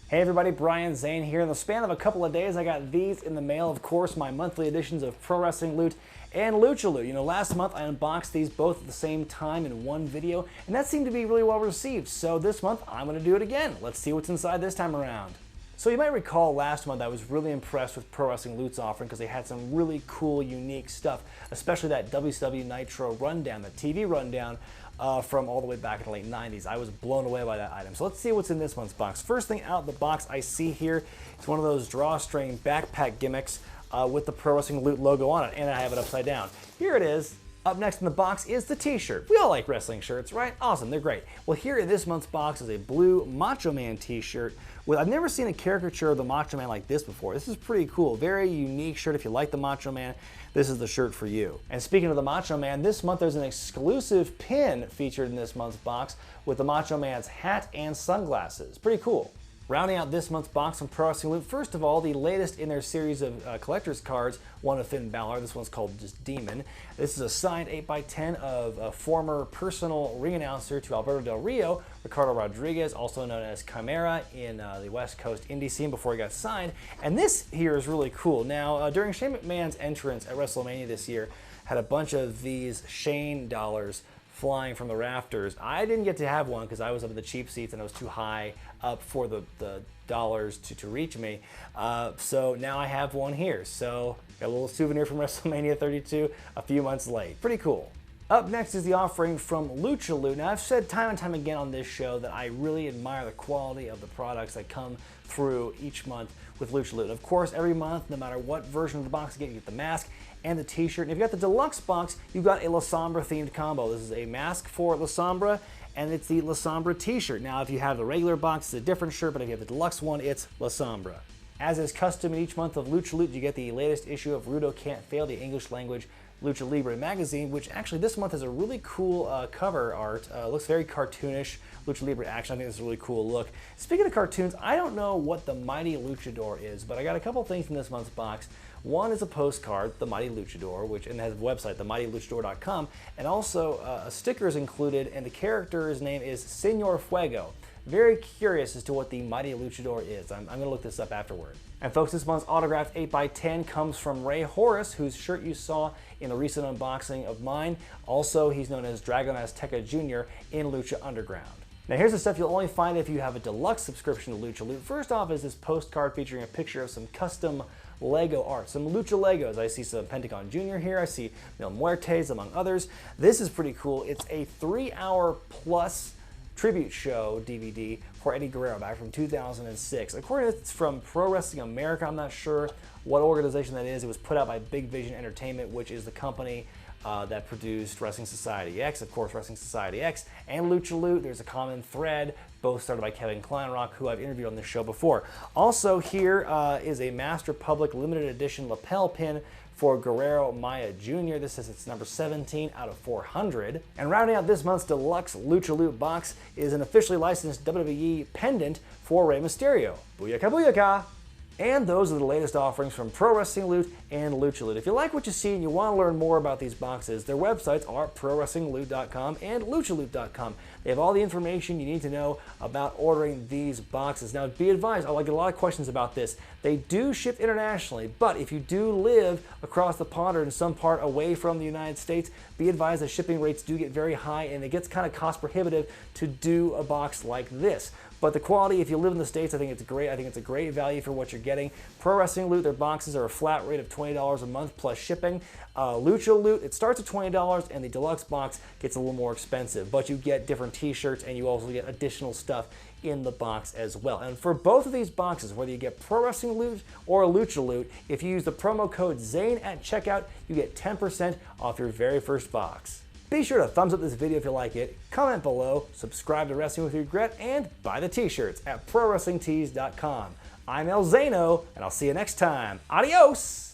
Hey everybody, Brian Zane here. In the span of a couple of days, I got these in the mail. Of course, my monthly editions of Pro Wrestling Loot and Lucha Loot. You know, last month I unboxed these both at the same time in one video, and that seemed to be really well received. So this month, I'm going to do it again. Let's see what's inside this time around. So you might recall last month I was really impressed with Pro Wrestling Loot's offering because they had some really cool, unique stuff, especially that WCW Nitro rundown, the TV rundown from all the way back in the late 90s. I was blown away by that item. So let's see what's in this month's box. First thing out of the box I see here is one of those drawstring backpack gimmicks with the Pro Wrestling Loot logo on it, and I have it upside down. Here it is. Up next in the box is the t-shirt. We all like wrestling shirts, right? Awesome, they're great. Well, here in this month's box is a blue Macho Man t-shirt. I've never seen a caricature of the Macho Man like this before. This is pretty cool. Very unique shirt. If you like the Macho Man, this is the shirt for you. And speaking of the Macho Man, this month there's an exclusive pin featured in this month's box with the Macho Man's hat and sunglasses. Pretty cool. Rounding out this month's box from Pro Wrestling Loot, first of all, the latest in their series of collector's cards, one of Finn Balor. This one's called just Demon. This is a signed 8x10 of a former personal ring announcer to Alberto Del Rio, Ricardo Rodriguez, also known as Chimera in the West Coast indie scene before he got signed. And this here is really cool. Now, during Shane McMahon's entrance at WrestleMania this year, had a bunch of these Shane dollars flying from the rafters. I didn't get to have one because I was up in the cheap seats and I was too high up for the dollars to reach me. So now I have one here. So got a little souvenir from WrestleMania 32 a few months late. Pretty cool. Up next is the offering from Lucha Loot. Now, I've said time and time again on this show that I really admire the quality of the products that come through each month with Lucha Loot. Of course, every month, no matter what version of the box you get the mask and the t-shirt. And if you got the deluxe box, you've got a La Sombra themed combo. This is a mask for La Sombra, and it's the La Sombra t-shirt. Now, if you have the regular box, it's a different shirt, but if you have the deluxe one, it's La Sombra. As is custom in each month of Lucha Loot, you get the latest issue of Rudo Can't Fail, the English language Lucha Libre magazine, which actually this month has a really cool cover art. Looks very cartoonish, Lucha Libre action. I think it's a really cool look. Speaking of cartoons, I don't know what the Mighty Luchador is, but I got a couple things in this month's box. One is a postcard, the Mighty Luchador, and has a website, themightyluchador.com, and also a sticker is included, and the character's name is Senor Fuego. Very curious as to what the Mighty Luchador is. I'm going to look this up afterward. And folks, this month's autographed 8x10 comes from Ray Horace, whose shirt you saw in the recent unboxing of mine. Also, he's known as Dragon Azteca Jr. in Lucha Underground. Now here's the stuff you'll only find if you have a deluxe subscription to Lucha Loot. First off is this postcard featuring a picture of some custom Lego art, some Lucha Legos. I see some Pentagon Jr. here, I see Mil Muertes, among others. This is pretty cool. It's a 3-hour plus tribute show DVD for Eddie Guerrero back from 2006. According to it's from Pro Wrestling America, I'm not sure what organization that is. It was put out by Big Vision Entertainment, which is the company that produced Wrestling Society X, of course, Wrestling Society X, and Lucha Loot. There's a common thread, both started by Kevin Kleinrock, who I've interviewed on this show before. Also here is a Master Public limited edition lapel pin for Guerrero Maya Jr. This is its number 17 out of 400. And rounding out this month's deluxe Lucha Loot box is an officially licensed WWE pendant for Rey Mysterio. Booyaka booyaka! And those are the latest offerings from Pro Wrestling Loot and Lucha Loot. If you like what you see and you want to learn more about these boxes, their websites are ProWrestlingLoot.com and LuchaLoot.com. They have all the information you need to know about ordering these boxes. Now, be advised, I get a lot of questions about this. They do ship internationally, but if you do live across the pond or in some part away from the United States, be advised that shipping rates do get very high and it gets kind of cost prohibitive to do a box like this. But the quality, if you live in the States, I think it's great. I think it's a great value for what you're getting. Pro Wrestling Loot, their boxes are a flat rate of $20 a month plus shipping. Lucha Loot, it starts at $20 and the deluxe box gets a little more expensive, but you get different t-shirts and you also get additional stuff in the box as well. And for both of these boxes, whether you get Pro Wrestling Loot or Lucha Loot, if you use the promo code ZANE at checkout, you get 10% off your very first box. Be sure to thumbs up this video if you like it, comment below, subscribe to Wrestling with Regret, and buy the t-shirts at ProWrestlingTees.com. I'm El Zano, and I'll see you next time. Adios!